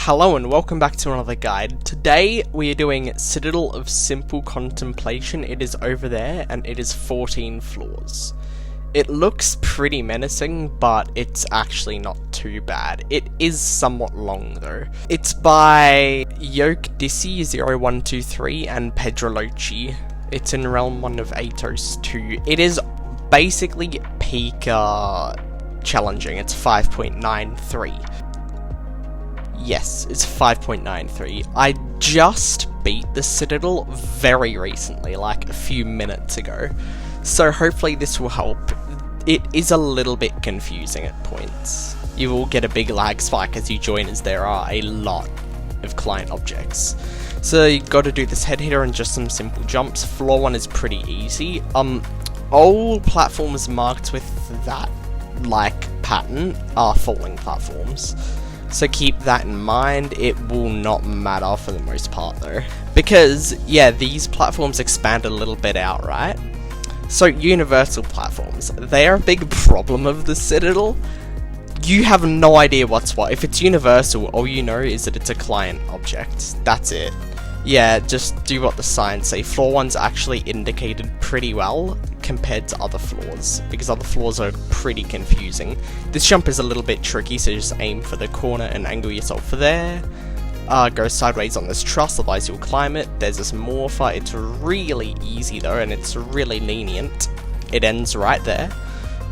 Hello and welcome back to another guide. Today we are doing Citadel of Simple Contemplation. It is over there and it is 14 floors. It looks pretty menacing, but it's actually not too bad. It is somewhat long though. It's by JToH0123 and Pedroloci. It's in Realm 1 of JToH 2. It is basically peak challenging. It's 5.93. Yes, it's 5.93. I just beat the Citadel very recently, like a few minutes ago, so hopefully this will help. It is a little bit confusing at points. You will get a big lag spike as you join, as there are a lot of client objects. So you got to do this head hitter and just some simple jumps. Floor 1 is pretty easy. All platforms marked with that like pattern are falling platforms. So keep that in mind. It will not matter for the most part though. Because, yeah, these platforms expand a little bit out, right? So, universal platforms. They are a big problem of the Citadel. You have no idea what's what. If it's universal, all you know is that it's a client object. That's it. Yeah, just do what the signs say. Floor 1's actually indicated pretty well compared to other floors, because other floors are pretty confusing. This jump is a little bit tricky, so just aim for the corner and angle yourself for there. Go sideways on this truss, otherwise you'll climb it. There's this morpher. It's really easy though, and it's really lenient. It ends right there.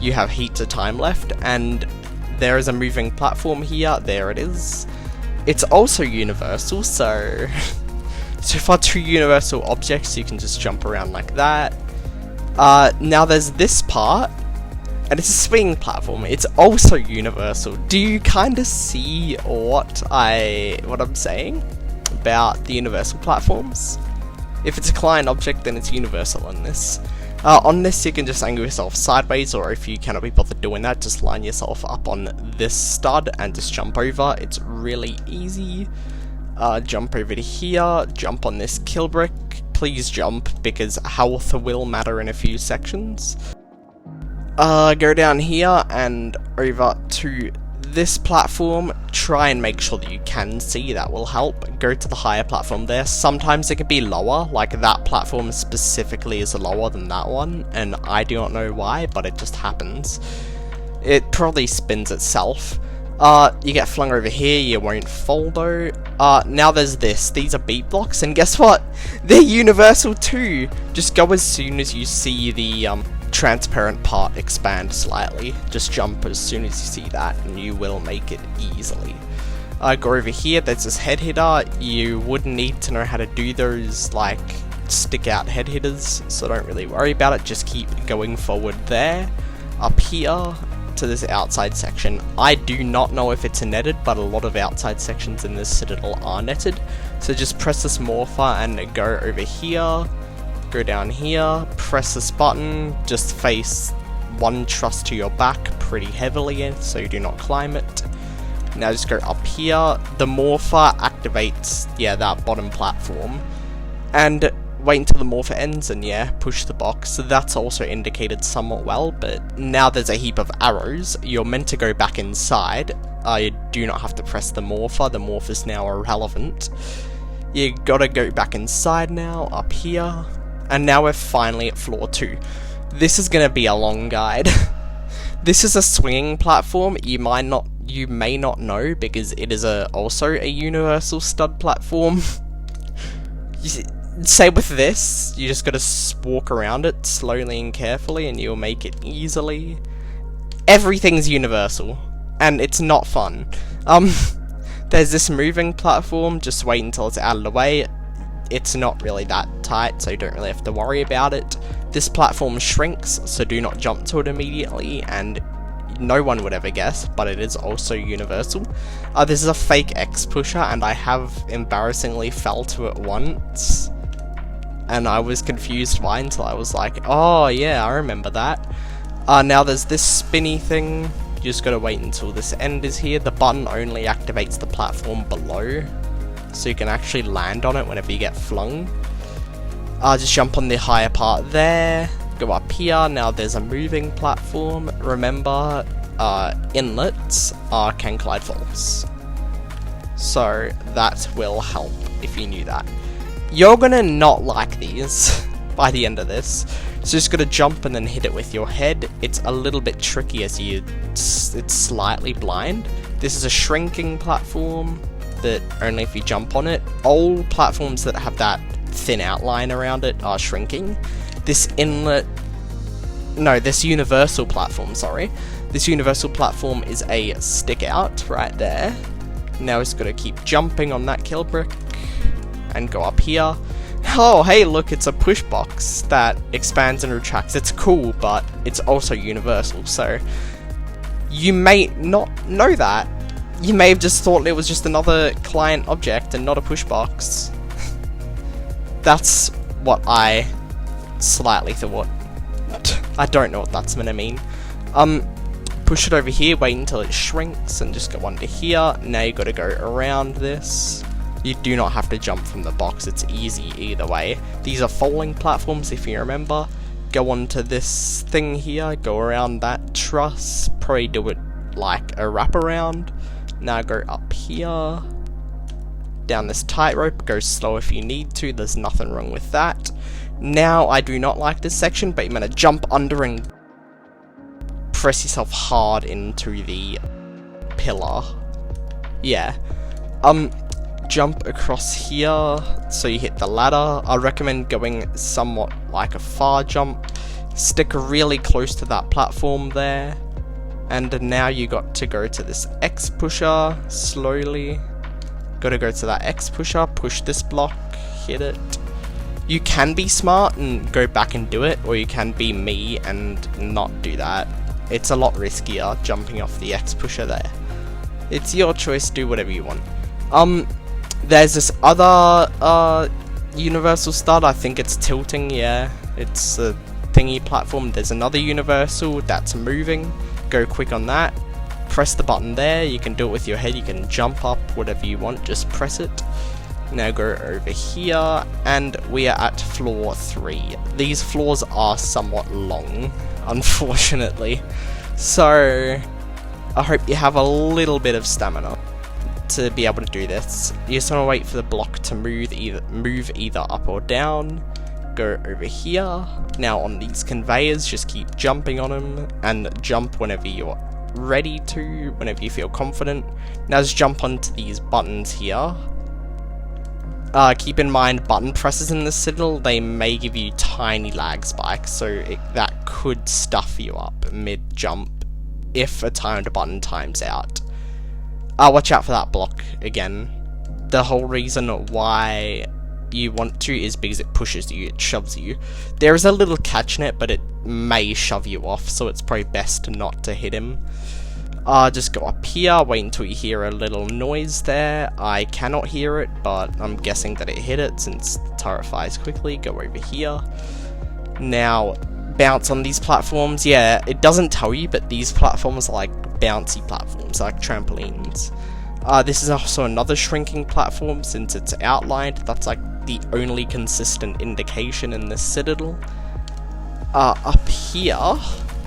You have heaps of time left, and there is a moving platform here. There it is. It's also universal, so... So for two universal objects, you can just jump around like that. Now there's this part, and it's a swinging platform. It's also universal. Do you kind of see what I'm saying about the universal platforms? If it's a client object, then it's universal on this. On this, you can just angle yourself sideways, or if you cannot be bothered doing that, just line yourself up on this stud and just jump over. It's really easy. Jump over to here, jump on this kill brick. Please jump, because health will matter in a few sections. Go down here and over to this platform. Try and make sure that you can see, that will help. Go to the higher platform there. Sometimes it can be lower, like that platform specifically is lower than that one, and I do not know why, but it just happens. It probably spins itself. You get flung over here, you won't fall though. Now there's this. These are beat blocks, and guess what? They're universal too! Just go as soon as you see the transparent part expand slightly. Just jump as soon as you see that, and you will make it easily. Go over here, there's this head hitter. You would need to know how to do those, like, stick out head hitters, so don't really worry about it, just keep going forward there. Up here to this outside section. I do not know if it's netted, but a lot of outside sections in this Citadel are netted. So just press this morpher and go over here, go down here, press this button, just face one truss to your back pretty heavily so you do not climb it. Now just go up here, the morpher activates, yeah, that bottom platform, and wait until the morpher ends and yeah, push the box. So that's also indicated somewhat well, but now there's a heap of arrows. You're meant to go back inside. You do not have to press the morpher's now irrelevant. You gotta go back inside now, up here, and now we're finally at floor 2. This is gonna be a long guide. This is a swinging platform. You may not know, because it is also a universal stud platform. Same with this, you just gotta walk around it slowly and carefully and you'll make it easily. Everything's universal, and it's not fun. There's this moving platform, just wait until it's out of the way. It's not really that tight, so you don't really have to worry about it. This platform shrinks, so do not jump to it immediately, and no one would ever guess, but it is also universal. This is a fake X pusher, and I have embarrassingly fell to it once. And I was confused why until I was like, oh yeah, I remember that. Now there's this spinny thing. You just gotta wait until this end is here. The button only activates the platform below, so you can actually land on it whenever you get flung. Just jump on the higher part there. Go up here. Now there's a moving platform. Remember, inlets can collide faults. so that will help if you knew that. You're gonna not like these by the end of this, so just gotta jump and then hit it with your head. It's a little bit tricky as it's slightly blind. This is a shrinking platform that only if you jump on it. All platforms that have that thin outline around it are shrinking. This universal platform, sorry. This universal platform is a stick out right there. Now it's got to keep jumping on that kill brick and go up here. Oh, hey, look, it's a push box that expands and retracts. It's cool, but it's also universal, so you may not know that. You may have just thought it was just another client object and not a push box. That's what I slightly thought. I don't know what that's gonna mean. Push it over here, wait until it shrinks, and just go under here. Now you gotta go around this. You do not have to jump from the box, it's easy either way. These are falling platforms, if you remember. Go onto this thing here, go around that truss, probably do it like a wraparound. Now go up here, down this tightrope, go slow if you need to, there's nothing wrong with that. Now, I do not like this section, but you're going to jump under and press yourself hard into the pillar. Yeah. Jump across here, so you hit the ladder. I recommend going somewhat like a far jump. Stick really close to that platform there. And now you got to go to this X pusher, slowly. Gotta go to that X pusher, push this block, hit it. You can be smart and go back and do it, or you can be me and not do that. It's a lot riskier jumping off the X pusher there. It's your choice, do whatever you want. There's this other universal start, I think it's tilting, yeah. It's a thingy platform. There's another universal that's moving. Go quick on that. Press the button there, you can do it with your head, you can jump up, whatever you want, just press it. Now go over here, and we are at floor 3. These floors are somewhat long, unfortunately. So, I hope you have a little bit of stamina to be able to do this. You just want to wait for the block to move either up or down. Go over here. Now on these conveyors, just keep jumping on them, and jump whenever you're ready to, whenever you feel confident. Now just jump onto these buttons here. Keep in mind, button presses in the Citadel, they may give you tiny lag spikes, so that could stuff you up mid-jump if a timed button times out. Watch out for that block again. The whole reason why you want to is because it pushes you, it shoves you. There is a little catch in it, but it may shove you off, so it's probably best not to hit him. Just go up here, wait until you hear a little noise there. I cannot hear it, but I'm guessing that it hit it since the turret fires quickly. Go over here. Now, bounce on these platforms. Yeah, it doesn't tell you, but these platforms are like bouncy platforms, like trampolines. This is also another shrinking platform since it's outlined. That's like the only consistent indication in the Citadel. Up here,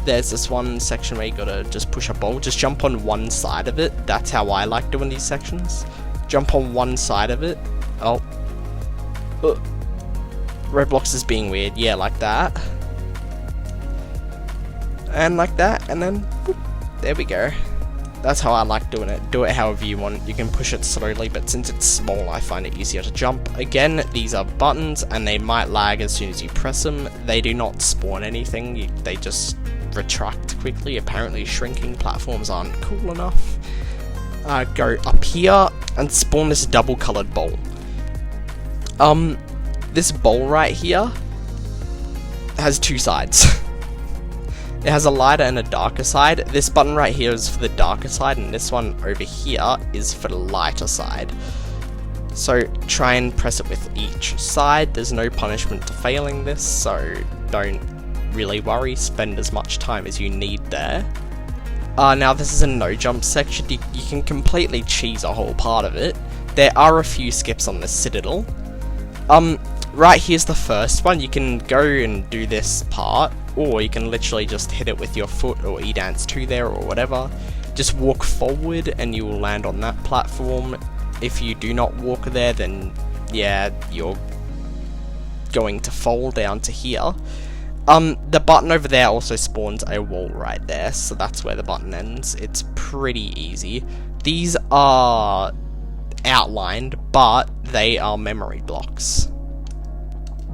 there's this one section where you gotta just push a ball. Just jump on one side of it. That's how I like doing these sections. Jump on one side of it. Oh. Roblox is being weird. Yeah, like that. And like that, and then whoop, there we go. That's how I like doing it. Do it however you want. You can push it slowly, but since it's small, I find it easier to jump. Again, these are buttons, and they might lag as soon as you press them. They do not spawn anything. They just retract quickly. Apparently, shrinking platforms aren't cool enough. Go up here and spawn this double-colored ball. This ball right here has two sides. It has a lighter and a darker side. This button right here is for the darker side, and this one over here is for the lighter side. So try and press it with each side. There's no punishment to failing this, so don't really worry. Spend as much time as you need there. Now this is a no jump section. You can completely cheese a whole part of it. There are a few skips on the Citadel. Right here's the first one. You can go and do this part, or you can literally just hit it with your foot, or E-dance 2 there, or whatever. Just walk forward and you will land on that platform. If you do not walk there, then yeah, you're going to fall down to here. The button over there also spawns a wall right there, so that's where the button ends. It's pretty easy. These are outlined, but they are memory blocks.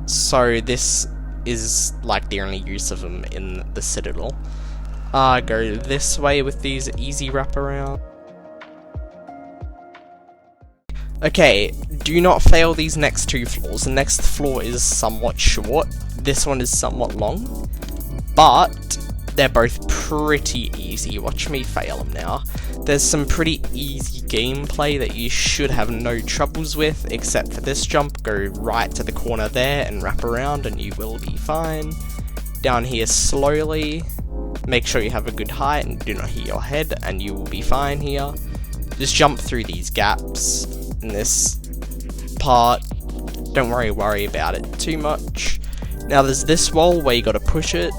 So this is like the only use of them in the Citadel. Go this way with these easy wraparound. Okay, do not fail these next two floors. The next floor is somewhat short, this one is somewhat long, but they're both pretty easy. Watch me fail them now. There's some pretty easy gameplay that you should have no troubles with, except for this jump. Go right to the corner there and wrap around and you will be fine. Down here slowly, make sure you have a good height and do not hit your head and you will be fine here. Just jump through these gaps in this part. Don't worry about it too much. Now there's this wall where you gotta push it.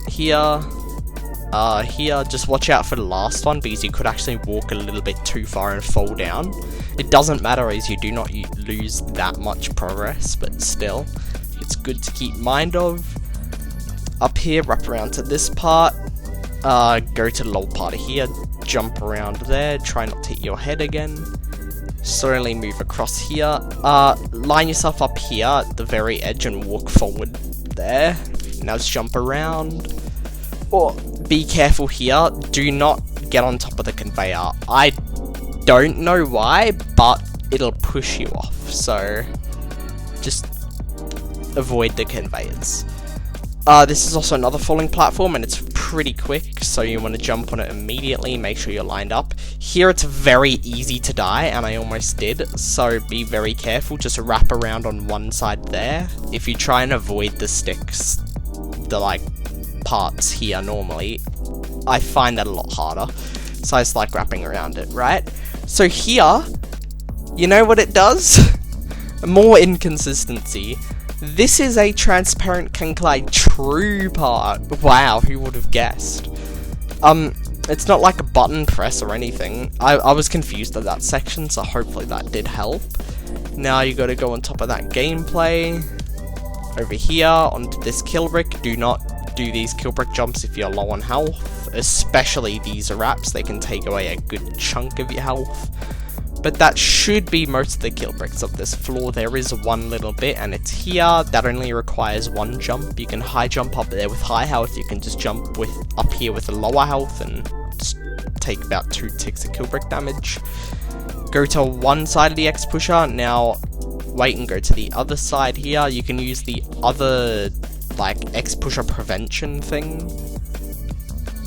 Here, just watch out for the last one because you could actually walk a little bit too far and fall down. It doesn't matter as you do not lose that much progress, but still, it's good to keep mind of. Up here, wrap around to this part, go to the low part of here, jump around there, try not to hit your head again. Slowly move across here, line yourself up here at the very edge and walk forward there. Now just jump around. Oh, be careful here, do not get on top of the conveyor. I don't know why, but it'll push you off, so just avoid the conveyors. This is also another falling platform and it's pretty quick, so you want to jump on it immediately, make sure you're lined up. Here it's very easy to die, and I almost did, so be very careful, just wrap around on one side there. If you try and avoid the sticks, the like parts here normally, I find that a lot harder, so I just like wrapping around it, right? So here, you know what it does? More inconsistency. This is a transparent can glide true part. Wow, who would have guessed? It's not like a button press or anything. I was confused at that section, so hopefully that did help. Now you gotta go on top of that gameplay. Over here, onto this kill brick. Do not do these kill brick jumps if you're low on health. Especially these wraps, they can take away a good chunk of your health. But that should be most of the kill bricks of this floor. There is one little bit, and it's here. That only requires one jump. You can high jump up there with high health. You can just jump up here with a lower health and just take about 2 ticks of kill brick damage. Go to one side of the X pusher. Now wait and go to the other side here. You can use the other like X pusher prevention thing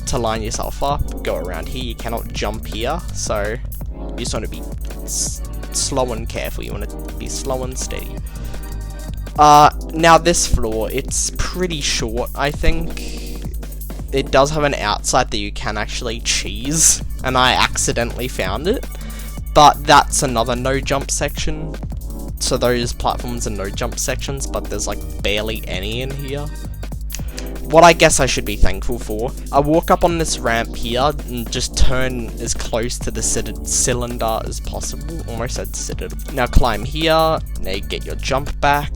to line yourself up. Go around here. You cannot jump here, so you just want to be slow and careful. You want to be slow and steady. Now this floor, it's pretty short, I think. It does have an outside that you can actually cheese, and I accidentally found it. But that's another no jump section. So those platforms are no jump sections, but there's like barely any in here. What I guess I should be thankful for, I walk up on this ramp here and just turn as close to the cylinder as possible. Almost said Citadel. Now climb here, now you get your jump back,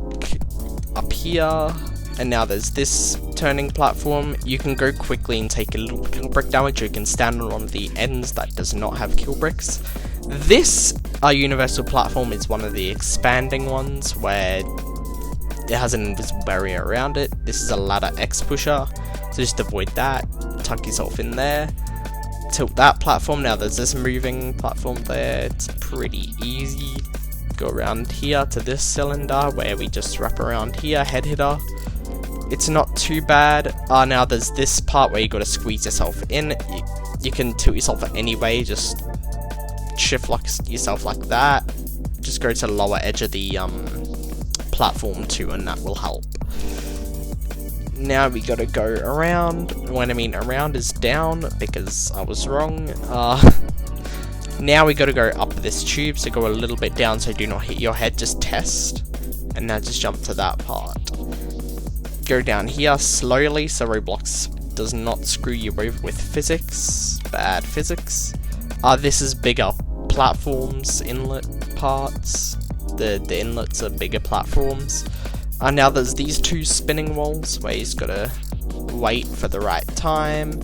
up here, and now there's this turning platform. You can go quickly and take a little kill brick damage, or you can stand on one of the ends that does not have kill bricks. This universal platform is one of the expanding ones where it has an invisible barrier around it. This is a ladder X pusher, so just avoid that. Tuck yourself in there. Tilt that platform. Now there's this moving platform there. It's pretty easy. Go around here to this cylinder where we just wrap around here. Head hitter. It's not too bad. Now there's this part where you gotta squeeze yourself in. You can tilt yourself any way. Just shift lock yourself like that. Just go to the lower edge of the platform too, and that will help. Now we gotta go around. When I mean around is down, because I was wrong. Now we gotta go up this tube, so go a little bit down so do not hit your head, just test. And now just jump to that part. Go down here slowly so Roblox does not screw you over with physics. Bad physics. This is bigger platforms, inlet parts. The inlets are bigger platforms. Now there's these two spinning walls where he's gotta wait for the right time.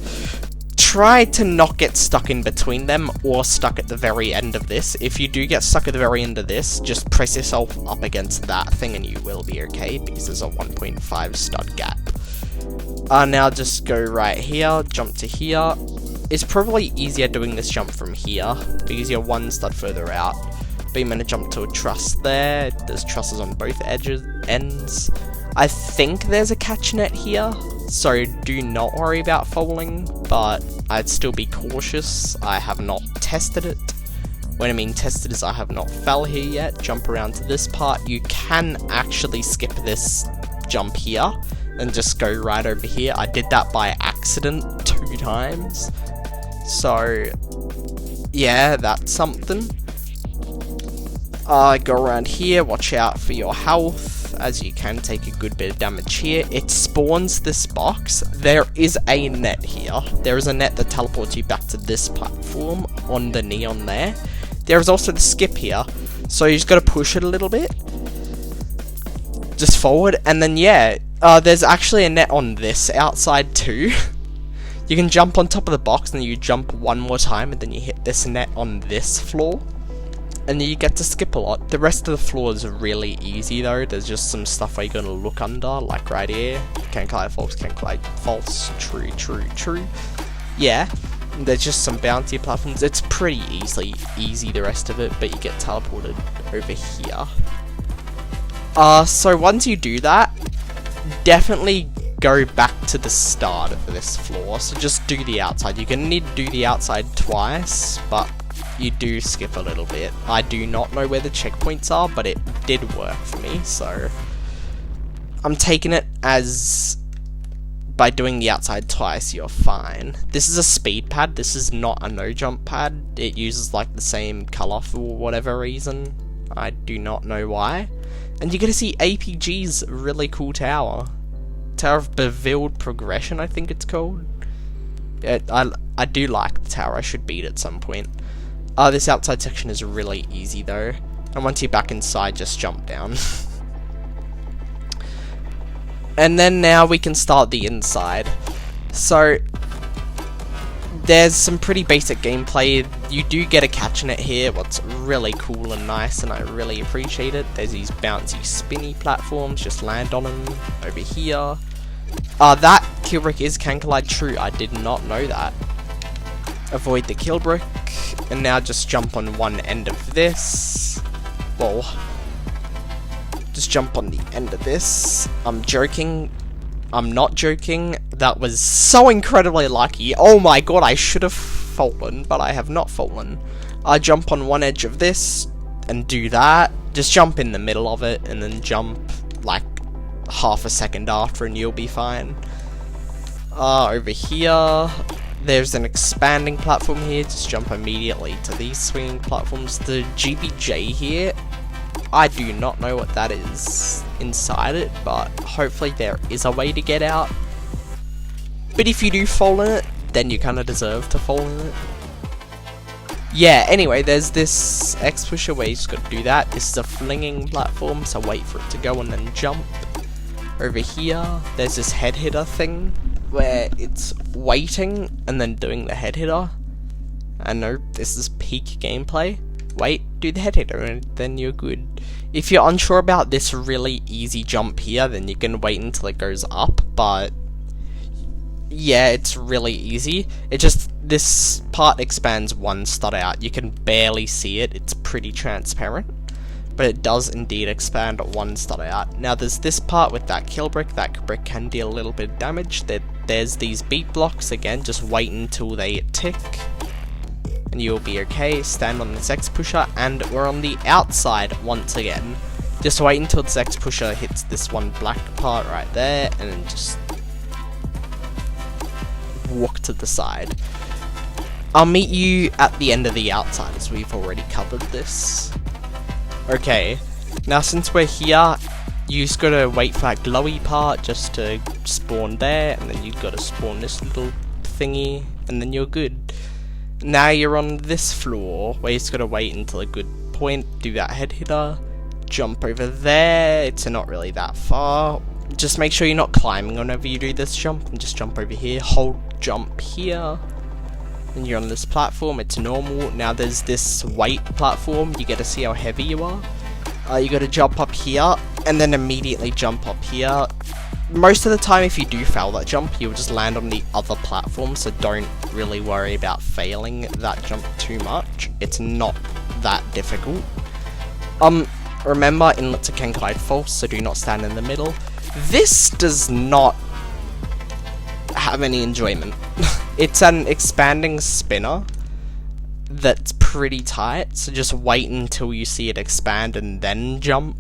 Try to not get stuck in between them or stuck at the very end of this. If you do get stuck at the very end of this, just press yourself up against that thing and you will be okay, because there's a 1.5 stud gap. Now just go right here, jump to here. It's probably easier doing this jump from here, because you're one stud further out. But you're gonna jump to a truss there. There's trusses on both ends. I think there's a catch net here, so do not worry about falling, but I'd still be cautious. I have not tested it. When I mean tested is I have not fell here yet. Jump around to this part. You can actually skip this jump here and just go right over here. I did that by accident 2 times. So yeah, that's something. Go around here, watch out for your health, as you can take a good bit of damage here. It spawns this box. There is a net here. There is a net that teleports you back to this platform on the neon there. There is also the skip here, so you just gotta push it a little bit. Just forward, and then yeah, there's actually a net on this outside too. You can jump on top of the box, and you jump one more time, and then you hit this net on this floor. And you get to skip a lot. The rest of the floor is really easy though. There's just some stuff where you're gonna look under, like right here. Can't collide false, can't collide false, true, true, true. Yeah, there's just some bouncy platforms. It's pretty easy the rest of it, but you get teleported over here. So once you do that, definitely go back to the start of this floor. So just do the outside. You're gonna need to do the outside twice, but you do skip a little bit. I do not know where the checkpoints are, but it did work for me, so I'm taking it as by doing the outside twice, you're fine. This is a speed pad. This is not a no jump pad. It uses like the same color for whatever reason. I do not know why. And you're gonna see APG's really cool tower. Tower of Beveiled Progression, I think it's called. I do like the tower. I should beat it at some point. This outside section is really easy though, and once you're back inside, just jump down. And then now we can start the inside. So there's some pretty basic gameplay. You do get a catch net here, what's really cool and nice, and I really appreciate it. There's these bouncy spinny platforms, just land on them over here. That kill brick is can collide true, I did not know that. Avoid the kill brick. And now just jump on one end of this. Well, just jump on the end of this. I'm joking. I'm not joking. That was so incredibly lucky. Oh my god, I should have fallen, but I have not fallen. I jump on one edge of this and do that. Just jump in the middle of it and then jump like half a second after and you'll be fine. Over here, there's an expanding platform here. Just jump immediately to these swinging platforms. The GBJ here, I do not know what that is inside it, but hopefully there is a way to get out. But if you do fall in it, then you kind of deserve to fall in it. Yeah, anyway, there's this X pusher where you just got to do that. This is a flinging platform, so wait for it to go and then jump. Over here, there's this head hitter thing where it's waiting and then doing the head hitter. I know this is peak gameplay. Wait, do the head hitter and then you're good. If you're unsure about this really easy jump here, then you can wait until it goes up, but yeah, it's really easy. It just, this part expands one stud out. You can barely see it, it's pretty transparent, but it does indeed expand one stud out. Now there's this part with that kill brick. That brick can deal a little bit of damage. There's these beat blocks, again, just wait until they tick and you'll be okay. Stand on this X pusher, and we're on the outside once again. Just wait until this X pusher hits this one black part right there, and then just walk to the side. I'll meet you at the end of the outside, as we've already covered this. Okay, now since we're here, you just gotta wait for that glowy part just to spawn there, and then you've gotta spawn this little thingy, and then you're good. Now you're on this floor, where you just gotta wait until a good point, do that head hitter, jump over there, it's not really that far. Just make sure you're not climbing whenever you do this jump, and just jump over here, hold jump here, and you're on this platform, it's normal. Now there's this weight platform, you get to see how heavy you are. You gotta jump up here, and then immediately jump up here. Most of the time, if you do fail that jump, you'll just land on the other platform, so don't really worry about failing that jump too much. It's not that difficult. Remember, inlets can collide false, so do not stand in the middle. This does not have any enjoyment. It's an expanding spinner that's pretty tight, so just wait until you see it expand and then jump.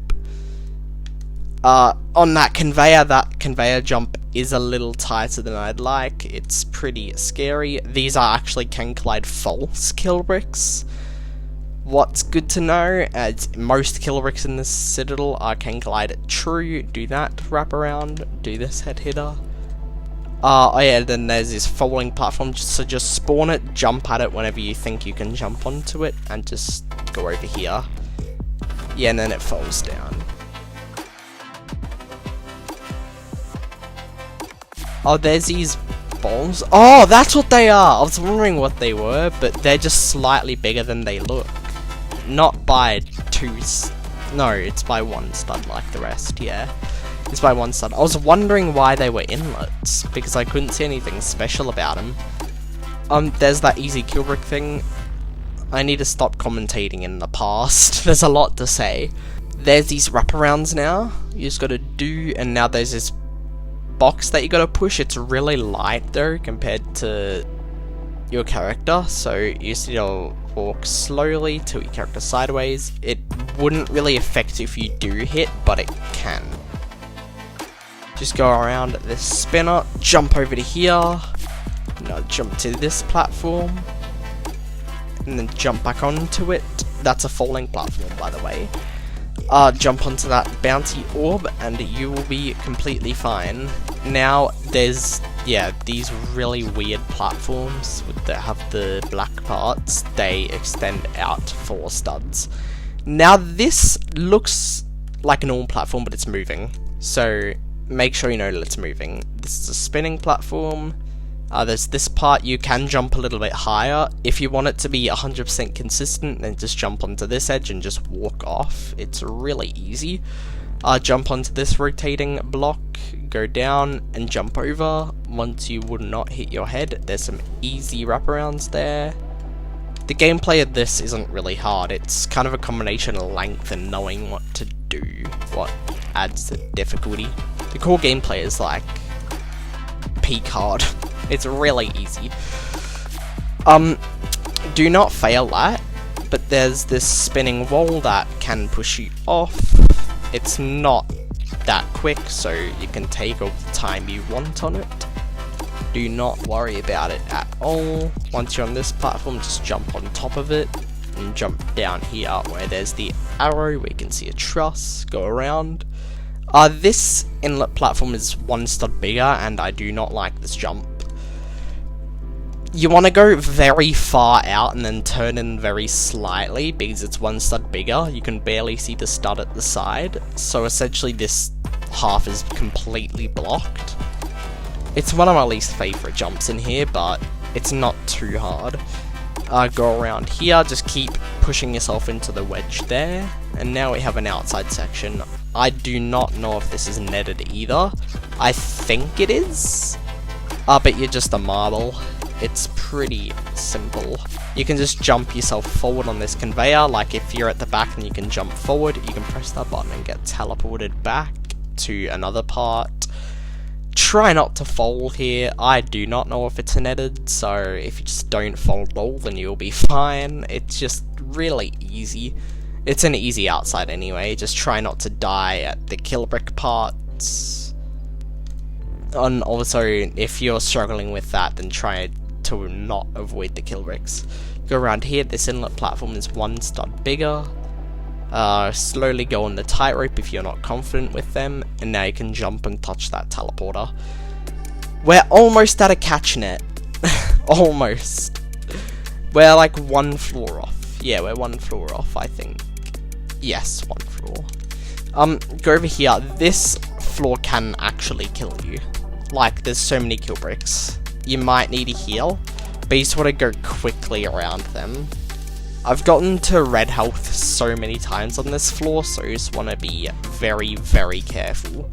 On that conveyor jump is a little tighter than I'd like. It's pretty scary. These are actually can collide false kill bricks. What's good to know, as most kill bricks in this Citadel are can collide true. Do that wrap around, do this head hitter. Oh yeah, then there's this falling platform, so just spawn it, jump at it whenever you think you can jump onto it, and just go over here. Yeah, and then it falls down. Oh, there's these balls. Oh, that's what they are! I was wondering what they were, but they're just slightly bigger than they look. Not by no, it's by one stud like the rest, yeah. It's by one stud. I was wondering why they were inlets, because I couldn't see anything special about them. There's that easy kill brick thing. I need to stop commentating in the past. There's a lot to say. There's these wraparounds now. You just gotta do, and now there's this box that you gotta push. It's really light though compared to your character, so you just need to walk slowly, tilt your character sideways. It wouldn't really affect if you do hit, but it can. Just go around this spinner, jump over to here, now jump to this platform, and then jump back onto it. That's a falling platform, by the way. Jump onto that bounty orb, and you will be completely fine. Now, there's, yeah, these really weird platforms that have the black parts. They extend out 4 studs. Now, this looks like a normal platform, but it's moving. So, make sure you know that it's moving. This is a spinning platform. There's this part, you can jump a little bit higher. If you want it to be 100% consistent, then just jump onto this edge and just walk off. It's really easy. Jump onto this rotating block, go down and jump over. Once you would not hit your head, there's some easy wraparounds there. The gameplay of this isn't really hard. It's kind of a combination of length and knowing what to do, what adds the difficulty. The core gameplay is like peak hard. It's really easy. Do not fail that, but there's this spinning wall that can push you off. It's not that quick, so you can take all the time you want on it. Do not worry about it at all. Once you're on this platform, just jump on top of it, and jump down here where there's the arrow where you can see a truss, go around. This inlet platform is 1 stud bigger, and I do not like this jump. You want to go very far out and then turn in very slightly, because it's 1 stud bigger. You can barely see the stud at the side, so essentially this half is completely blocked. It's one of my least favourite jumps in here, but it's not too hard. Go around here, just keep pushing yourself into the wedge there, and now we have an outside section. I do not know if this is netted either. I think it is, but you're just a marble. It's pretty simple. You can just jump yourself forward on this conveyor, like if you're at the back and you can jump forward, you can press that button and get teleported back to another part. Try not to fall here. I do not know if it's netted, so if you just don't fall at all, then you'll be fine. It's just really easy. It's an easy outside anyway, just try not to die at the kill brick parts. And also, if you're struggling with that, then try to not avoid the kill bricks. Go around here, this inlet platform is 1 stud bigger. Slowly go on the tightrope if you're not confident with them, and now you can jump and touch that teleporter. We're almost at a catch net. Almost. We're like one floor off. Yeah, we're one floor off, I think. Yes, one floor. Go over here. This floor can actually kill you. Like, there's so many kill bricks. You might need a heal, but you just want to go quickly around them. I've gotten to red health so many times on this floor, so you just want to be very, very careful.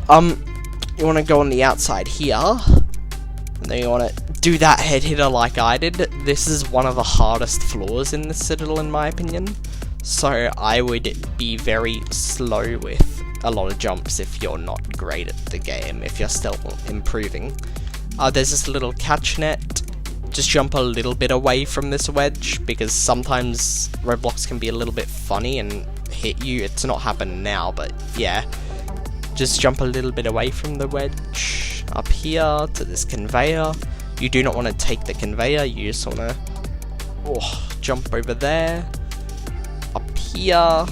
You want to go on the outside here, and then you want to do that head hitter like I did. This is one of the hardest floors in the Citadel, in my opinion, so I would be very slow with a lot of jumps if you're not great at the game, if you're still improving. There's this little catch net. Just jump a little bit away from this wedge, because sometimes Roblox can be a little bit funny and hit you. It's not happened now, but yeah. Just jump a little bit away from the wedge. Up here to this conveyor. You do not want to take the conveyor, you just want to jump over there. Up here,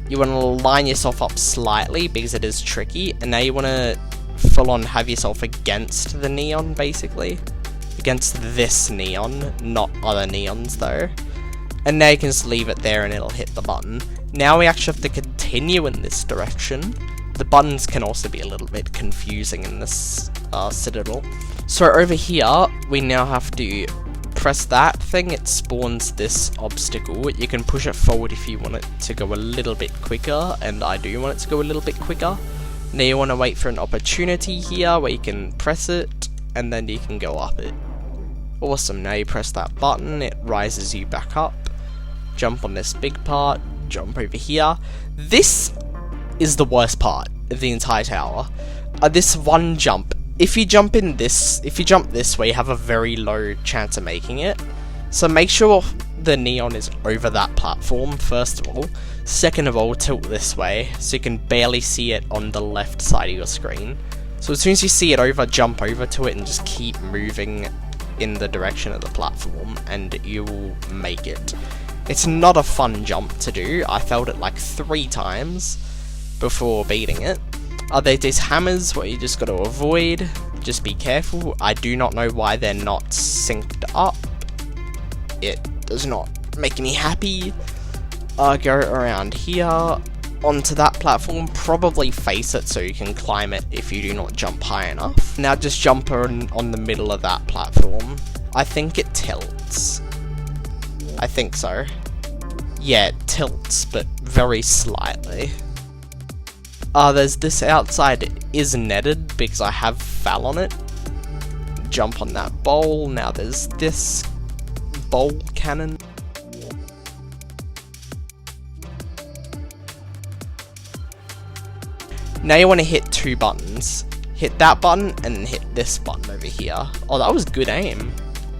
you want to line yourself up slightly because it is tricky, and now you want to full on have yourself against the neon, basically. Against this neon, not other neons though. And now you can just leave it there and it'll hit the button. Now we actually have to continue in this direction. The buttons can also be a little bit confusing in this Citadel. So over here, we now have to press that thing, it spawns this obstacle. You can push it forward if you want it to go a little bit quicker, and I do want it to go a little bit quicker. Now you want to wait for an opportunity here where you can press it, and then you can go up it. Awesome, now you press that button, it rises you back up. Jump on this big part, jump over here. This is the worst part of the entire tower. This one jump. If you jump this way, you have a very low chance of making it. So make sure the neon is over that platform, first of all. Second of all, tilt this way, so you can barely see it on the left side of your screen. So as soon as you see it over, jump over to it and just keep moving in the direction of the platform, and you will make it. It's not a fun jump to do. I failed it like 3 times before beating it. There's these hammers what you just got to avoid. Just be careful. I do not know why they're not synced up. It does not make me happy. Go around here onto that platform. Probably face it so you can climb it if you do not jump high enough. Now just jump on the middle of that platform. I think it tilts. I think so. Yeah, it tilts, but very slightly. There's this outside is netted because I have fell on it. Jump on that bowl. Now there's this bowl cannon. Now you want to hit 2 buttons. Hit that button and then hit this button over here. Oh, that was good aim.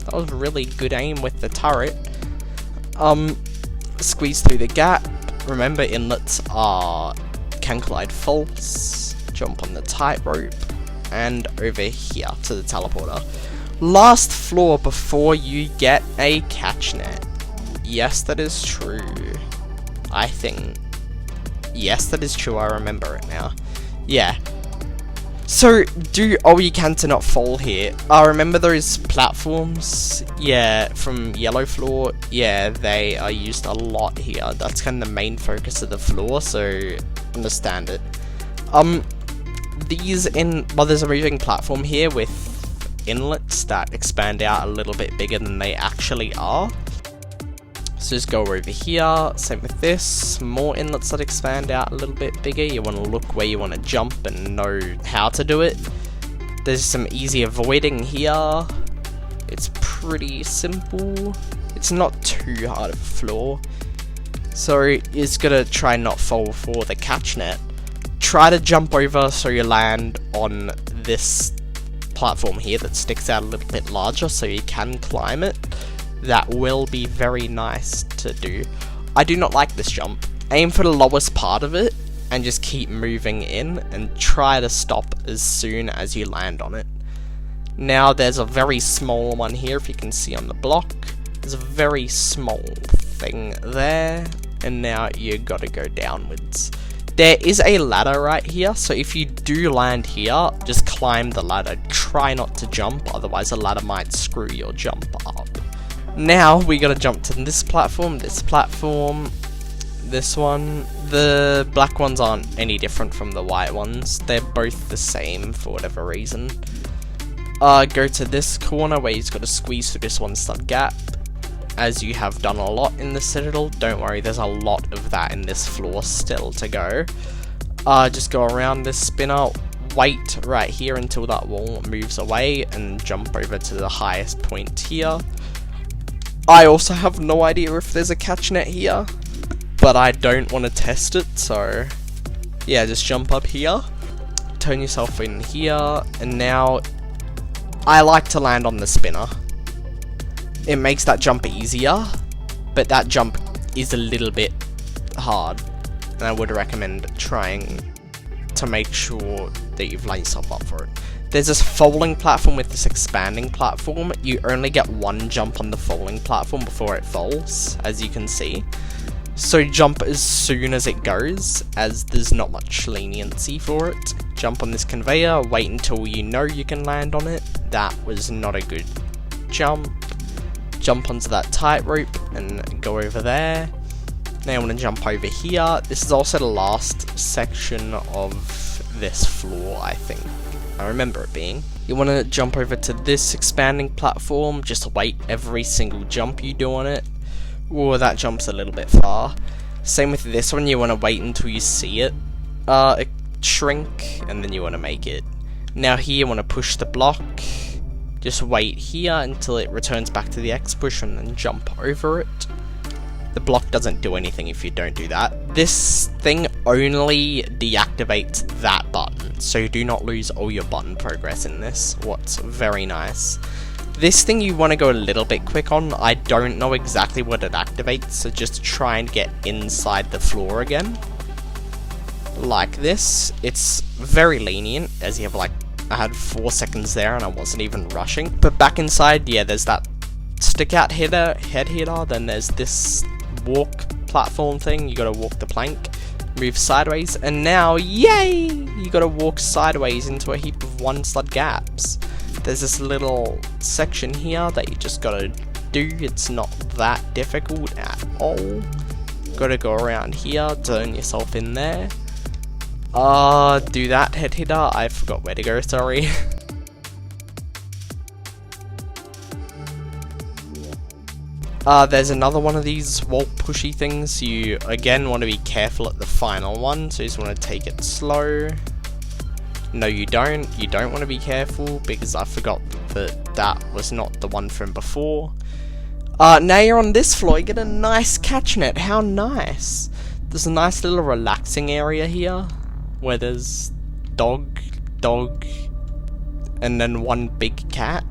That was really good aim with the turret. Squeeze through the gap. Remember, inlets can collide false. Jump on the tightrope. And over here to the teleporter. Last floor before you get a catch net. Yes, that is true. I think. Yes, that is true. I remember it now. Yeah. So, do all you can to not fall here. Remember those platforms? Yeah, from yellow floor? Yeah, they are used a lot here. That's kind of the main focus of the floor, so understand it. There's a moving platform here with inlets that expand out a little bit bigger than they actually are. So just go over here, same with this, more inlets that expand out a little bit bigger. You want to look where you want to jump and know how to do it. There's some easy avoiding here. It's pretty simple. It's not too hard of a floor. So you just gotta try not fall for the catch net. Try to jump over so you land on this platform here that sticks out a little bit larger so you can climb it. That will be very nice to do. I do not like this jump. Aim for the lowest part of it and just keep moving in and try to stop as soon as you land on it. Now there's a very small one here, if you can see on the block. There's a very small thing there, and now you gotta go downwards. There is a ladder right here, so if you do land here, just climb the ladder. Try not to jump, otherwise the ladder might screw your jump up. Now we gotta jump to this platform, this one. The black ones aren't any different from the white ones. They're both the same for whatever reason. Go to this corner where you've got to squeeze through this one stud gap, as you have done a lot in the Citadel. Don't worry, there's a lot of that in this floor still to go. Just go around this spinner, wait right here until that wall moves away, and jump over to the highest point here. I also have no idea if there's a catch net here, but I don't want to test it, so yeah, just jump up here, turn yourself in here, and now I like to land on the spinner. It makes that jump easier, but that jump is a little bit hard, and I would recommend trying to make sure that you've lined yourself up for it. There's this folding platform with this expanding platform. You only get one jump on the folding platform before it falls, as you can see. So jump as soon as it goes, as there's not much leniency for it. Jump on this conveyor, wait until you know you can land on it. That was not a good jump. Jump onto that tightrope and go over there. Now I want to jump over here. This is also the last section of this floor, I think. I remember it being. You want to jump over to this expanding platform. Just wait every single jump you do on it. Whoa, that jump's a little bit far. Same with this one, you want to wait until you see it shrink, and then you want to make it. Now here you want to push the block. Just wait here until it returns back to the X push and then jump over it. The block doesn't do anything if you don't do that. This thing only deactivates that button, so you do not lose all your button progress in this. What's very nice. This thing you want to go a little bit quick on. I don't know exactly what it activates, so just try and get inside the floor again. Like this. It's very lenient, as you have like, I had 4 seconds there and I wasn't even rushing. But back inside, yeah, there's that stick out head hitter, then there's this walk platform thing. You gotta walk the plank, move sideways, and now, yay! You gotta walk sideways into a heap of 1 slot gaps. There's this little section here that you just gotta do. It's not that difficult at all. Gotta go around here, turn yourself in there. Do that head hitter. I forgot where to go, sorry. There's another one of these wall pushy things. You again want to be careful at the final one, so you just want to take it slow. No, you don't. You don't want to be careful because I forgot that that was not the one from before. Now you're on this floor, you get a nice catch net. How nice. There's a nice little relaxing area here where there's dog, and then 1 big cat.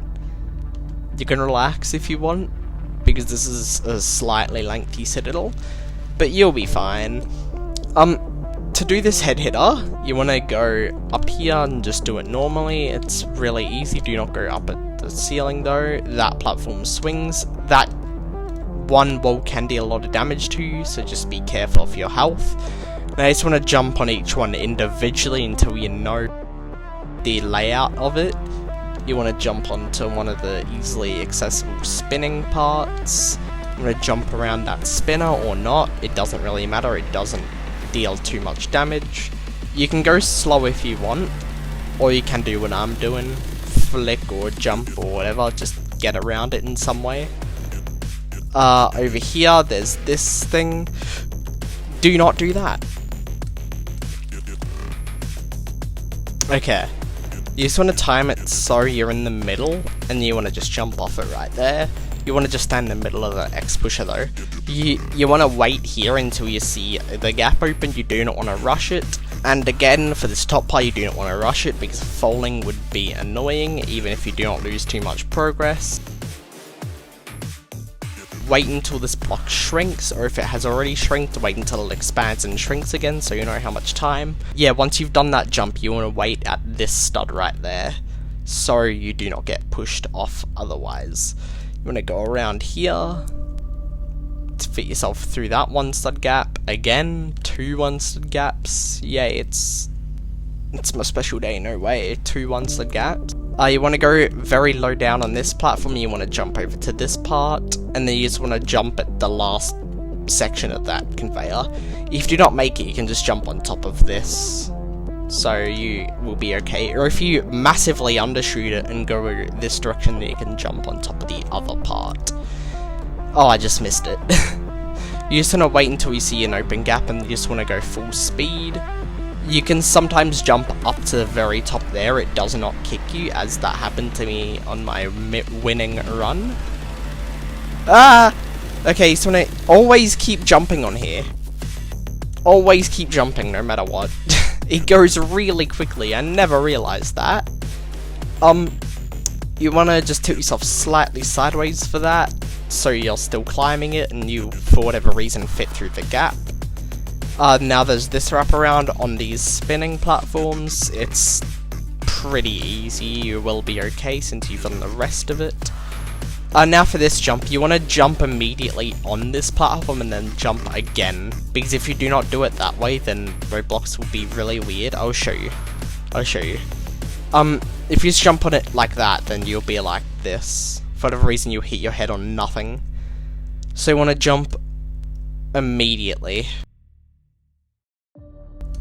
You can relax if you want, because this is a slightly lengthy Citadel, but you'll be fine. To do this head hitter, you want to go up here and just do it normally. It's really easy. Do not go up at the ceiling though. That platform swings. That one wall can deal a lot of damage to you, so just be careful of your health. Now you just want to jump on each one individually until you know the layout of it. You want to jump onto one of the easily accessible spinning parts. You want to jump around that spinner or not. It doesn't really matter. It doesn't deal too much damage. You can go slow if you want, or you can do what I'm doing, flick or jump or whatever, just get around it in some way. Over here there's this thing. Do not do that. Okay, you just want to time it so you're in the middle, and you want to just jump off it right there. You want to just stand in the middle of the X pusher though. You want to wait here until you see the gap open. You do not want to rush it. And again, for this top part, you do not want to rush it because falling would be annoying, even if you do not lose too much progress. Wait until this block shrinks, or if it has already shrinked, wait until it expands and shrinks again so you know how much time. Yeah, once you've done that jump, you want to wait at this stud right there, so you do not get pushed off otherwise. You want to go around here to fit yourself through that 1 stud gap. Again, 2 1 stud gaps. Yeah, it's my special day, no way. 2 1 stud gaps. You want to go very low down on this platform, you want to jump over to this part, and then you just want to jump at the last section of that conveyor. If you do not make it, you can just jump on top of this, so you will be okay. Or if you massively undershoot it and go this direction, then you can jump on top of the other part. Oh, I just missed it. You just want to wait until you see an open gap, and you just want to go full speed. You can sometimes jump up to the very top there, it does not kick you, as that happened to me on my winning run. Ah! Okay, so I always keep jumping on here. Always keep jumping, no matter what. It goes really quickly, I never realised that. You want to just tilt yourself slightly sideways for that, so you're still climbing it, and you, for whatever reason, fit through the gap. Now there's this wraparound on these spinning platforms. It's pretty easy, you will be okay since you've done the rest of it. Now for this jump, you want to jump immediately on this platform and then jump again, because if you do not do it that way, then Roblox will be really weird. I'll show you. If you just jump on it like that, then you'll be like this. For whatever reason, you'll hit your head on nothing. So you want to jump immediately.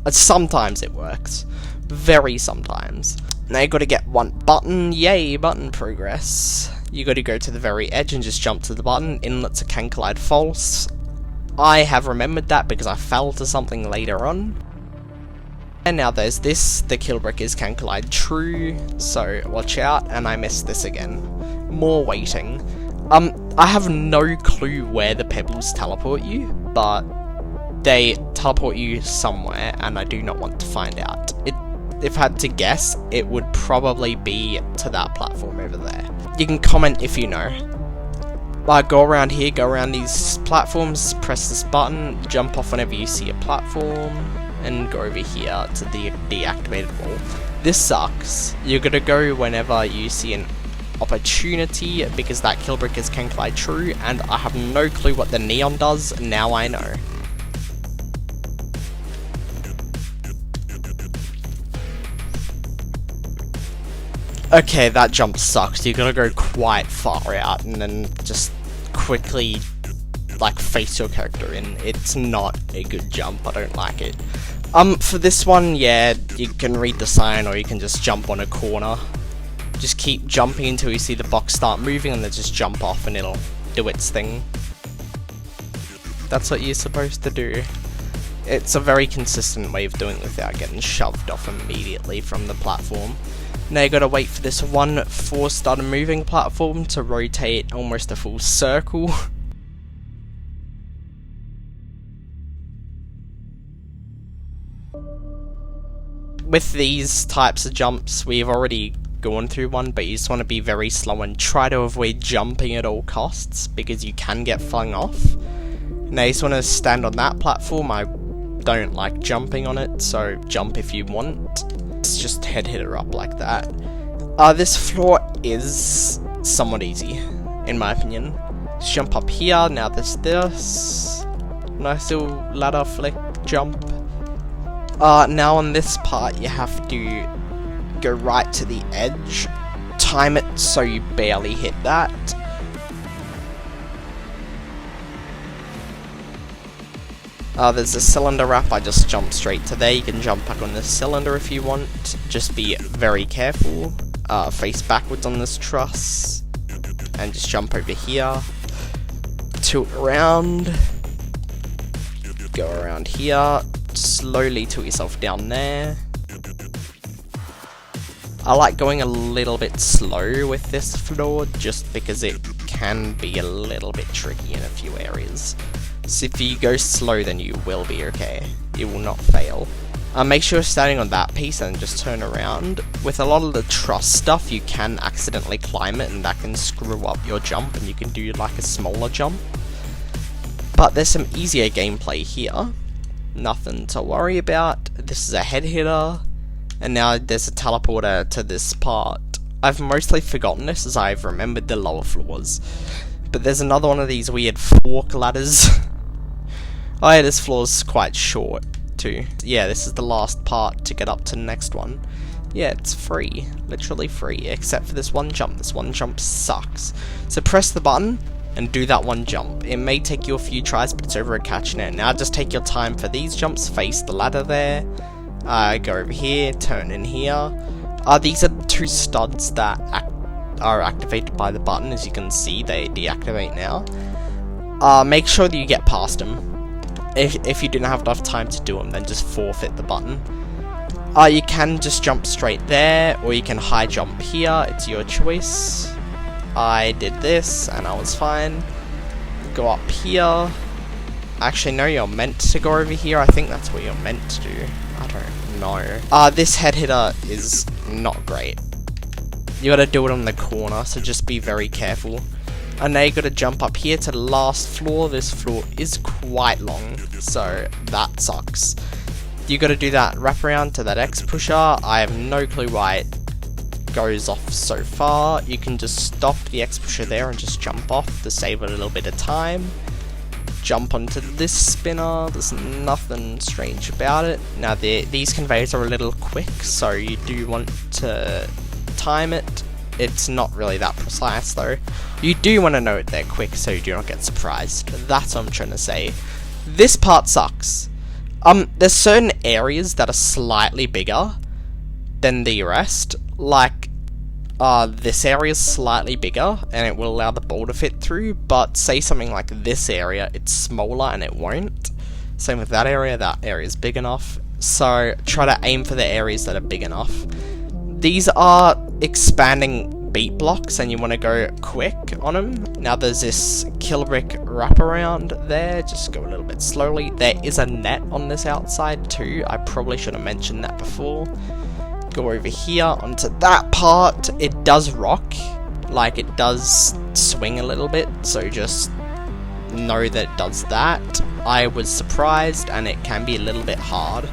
Sometimes it works. Very sometimes. Now you gotta get one button. Yay, button progress. You gotta go to the very edge and just jump to the button. Inlets can collide false. I have remembered that because I fell to something later on. And now there's this. The kill brick is can collide true. So watch out. And I missed this again. More waiting. I have no clue where the pebbles teleport you, but they teleport you somewhere, and I do not want to find out. If I had to guess, it would probably be to that platform over there. You can comment if you know. Go around here, go around these platforms, press this button, jump off whenever you see a platform, and go over here to the deactivated wall. This sucks. You're gonna go whenever you see an opportunity, because that kill brick is can collide true, and I have no clue what the neon does. Now I know. Okay, that jump sucks. You gotta go quite far out and then just quickly like face your character in. It's not a good jump, I don't like it. For this one, yeah, you can read the sign or you can just jump on a corner. Just keep jumping until you see the box start moving and then just jump off and it'll do its thing. That's what you're supposed to do. It's a very consistent way of doing it without getting shoved off immediately from the platform. Now you gotta wait for this one four-star moving platform to rotate almost a full circle. With these types of jumps, we've already gone through one, but you just want to be very slow and try to avoid jumping at all costs, because you can get flung off. Now you just want to stand on that platform. I don't like jumping on it, so jump if you want. It's just head hitter up like that. This floor is somewhat easy, in my opinion. Just jump up here. Now there's this nice little ladder flick jump. Now on this part you have to go right to the edge, time it so you barely hit that. There's a cylinder wrap, I just jumped straight to there. You can jump back on this cylinder if you want, just be very careful. Face backwards on this truss, and just jump over here, tilt around, go around here, slowly tilt yourself down there. I like going a little bit slow with this floor, just because it can be a little bit tricky in a few areas. So if you go slow, then you will be okay. You will not fail. Make sure you're standing on that piece and just turn around. With a lot of the truss stuff, you can accidentally climb it and that can screw up your jump and you can do like a smaller jump. But there's some easier gameplay here. Nothing to worry about. This is a head hitter. And now there's a teleporter to this part. I've mostly forgotten this as I've remembered the lower floors. But there's another one of these weird fork ladders. Oh yeah, this floor's quite short too. Yeah, this is the last part to get up to the next one. Yeah, it's free. Literally free, except for this one jump. This one jump sucks. So press the button and do that one jump. It may take you a few tries, but it's over at catching it. Now just take your time for these jumps. Face the ladder there. Go over here, turn in here. These are 2 studs that are activated by the button. As you can see, they deactivate now. Make sure that you get past them. If you didn't have enough time to do them, then just forfeit the button. You can just jump straight there, or you can high jump here. It's your choice. I did this, and I was fine. Go up here. Actually, no, you're meant to go over here. I think that's what you're meant to do. I don't know. This head hitter is not great. You gotta do it on the corner, so just be very careful. And now you gotta jump up here to the last floor. This floor is quite long, so that sucks. You gotta do that wraparound to that X pusher. I have no clue why it goes off so far. You can just stop the X pusher there and just jump off to save a little bit of time. Jump onto this spinner. There's nothing strange about it. Now these conveyors are a little quick, so you do want to time it. It's not really that precise though. You do want to know they're quick so you do not get surprised. That's what I'm trying to say. This part sucks. There's certain areas that are slightly bigger than the rest. Like, this area is slightly bigger and it will allow the ball to fit through, but say something like this area, it's smaller and it won't. Same with that area is big enough. So try to aim for the areas that are big enough. These are expanding beat blocks and you want to go quick on them. Now there's this kill brick wraparound there, just go a little bit slowly. There is a net on this outside too, I probably should have mentioned that before. Go over here onto that part. It does rock, like it does swing a little bit, so just know that it does that. I was surprised and it can be a little bit hard.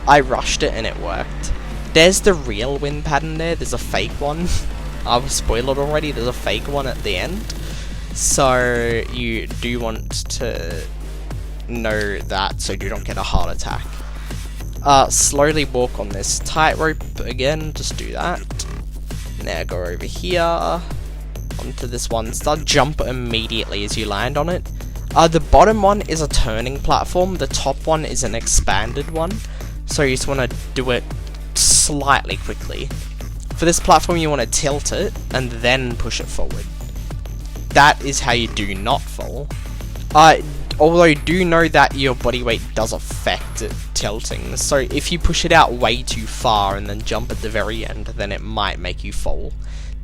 I rushed it and it worked. There's the real wind pattern there, there's a fake one. I've spoiled it already, there's a fake one at the end. So you do want to know that so you don't get a heart attack. Slowly walk on this tightrope again, just do that. Now go over here, onto this one stud, jump immediately as you land on it. The bottom one is a turning platform, the top one is an expanded one. So you just want to do it slightly quickly. For this platform you want to tilt it and then push it forward. That is how you do not fall. Although do know that your body weight does affect it tilting, so if you push it out way too far and then jump at the very end, then it might make you fall.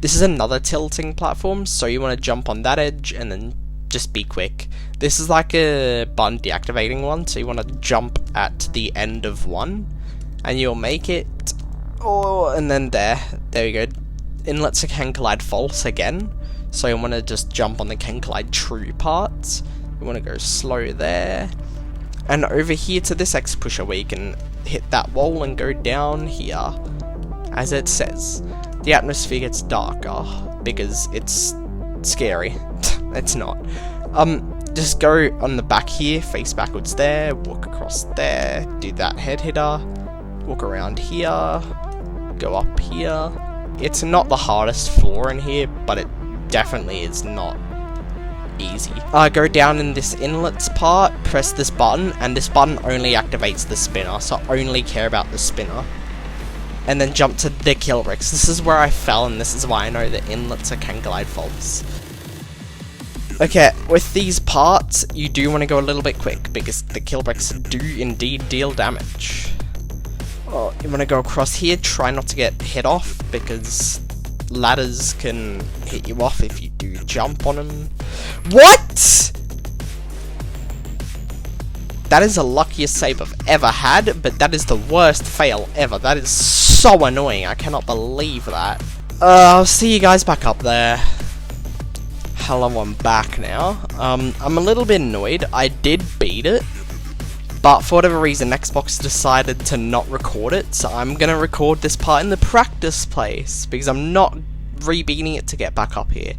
This is another tilting platform, so you want to jump on that edge and then just be quick. This is like a button deactivating one, so you want to jump at the end of one and you'll make it. Oh, and then there you go. Inlets can collide false again, so you want to just jump on the can collide true parts. You want to go slow there, and over here to this X pusher where you can hit that wall and go down here. As it says, the atmosphere gets darker because it's scary. It's not. Just go on the back here, face backwards there, walk across there, do that head hitter, walk around here, go up here. It's not the hardest floor in here, but it definitely is not easy. Go down in this inlets part, press this button, and this button only activates the spinner, so only care about the spinner. And then jump to the kill bricks. This is where I fell, and this is why I know that inlets are can glide faults. Okay, with these parts, you do want to go a little bit quick, because the kill bricks do indeed deal damage. Oh, you want to go across here, try not to get hit off, because ladders can hit you off if you do jump on them. What?! That is the luckiest save I've ever had, but that is the worst fail ever. That is so annoying, I cannot believe that. I'll see you guys back up there. Hello, I'm back now. I'm a little bit annoyed. I did beat it, but for whatever reason, Xbox decided to not record it, so I'm gonna record this part in the practice place, because I'm not re-beating it to get back up here.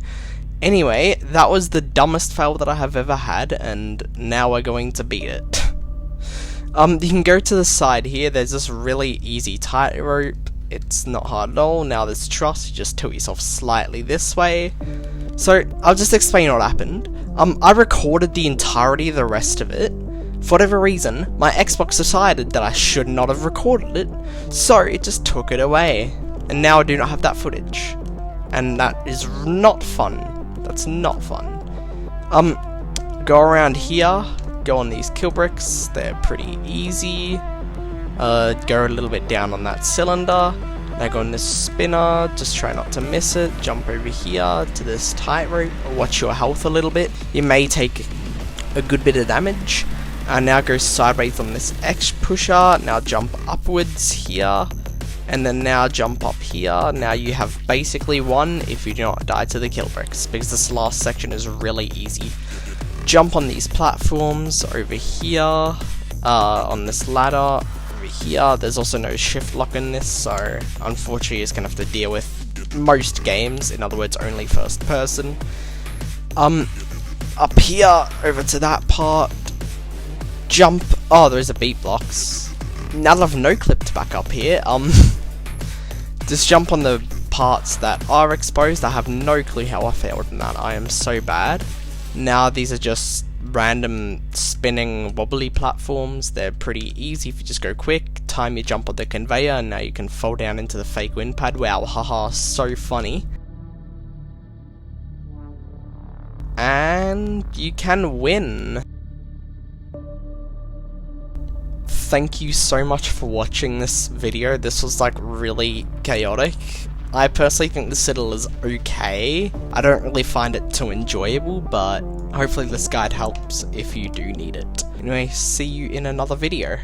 Anyway, that was the dumbest fail that I have ever had, and now we're going to beat it. You can go to the side here, there's this really easy tightrope. It's not hard at all. Now there's trust, you just tilt yourself slightly this way. So I'll just explain what happened. I recorded the entirety of the rest of it. For whatever reason, my Xbox decided that I should not have recorded it, so it just took it away. And now I do not have that footage. And that is not fun. That's not fun. Go around here, go on these kill bricks, they're pretty easy. Go a little bit down on that cylinder. Now go on this spinner, just try not to miss it. Jump over here to this tightrope, watch your health a little bit. You may take a good bit of damage. Now go sideways on this X pusher, now jump upwards here. And then now jump up here. Now you have basically won if you do not die to the kill bricks, because this last section is really easy. Jump on these platforms over here, on this ladder over here. There's also no shift lock in this, so unfortunately you're gonna have to deal with most games, in other words only first person. Up here over to that part, jump. Oh, there's a beat blocks. Now that I've no-clipped back up here, just jump on the parts that are exposed. I have no clue how I failed in that. I am so bad. Now these are just random spinning wobbly platforms. They're pretty easy if you just go quick. Time you jump on the conveyor, and now you can fall down into the fake wind pad. Wow, haha, so funny. And you can win. Thank you so much for watching this video. This was like really chaotic. I personally think the Citadel is okay. I don't really find it too enjoyable, but hopefully this guide helps if you do need it. Anyway, see you in another video.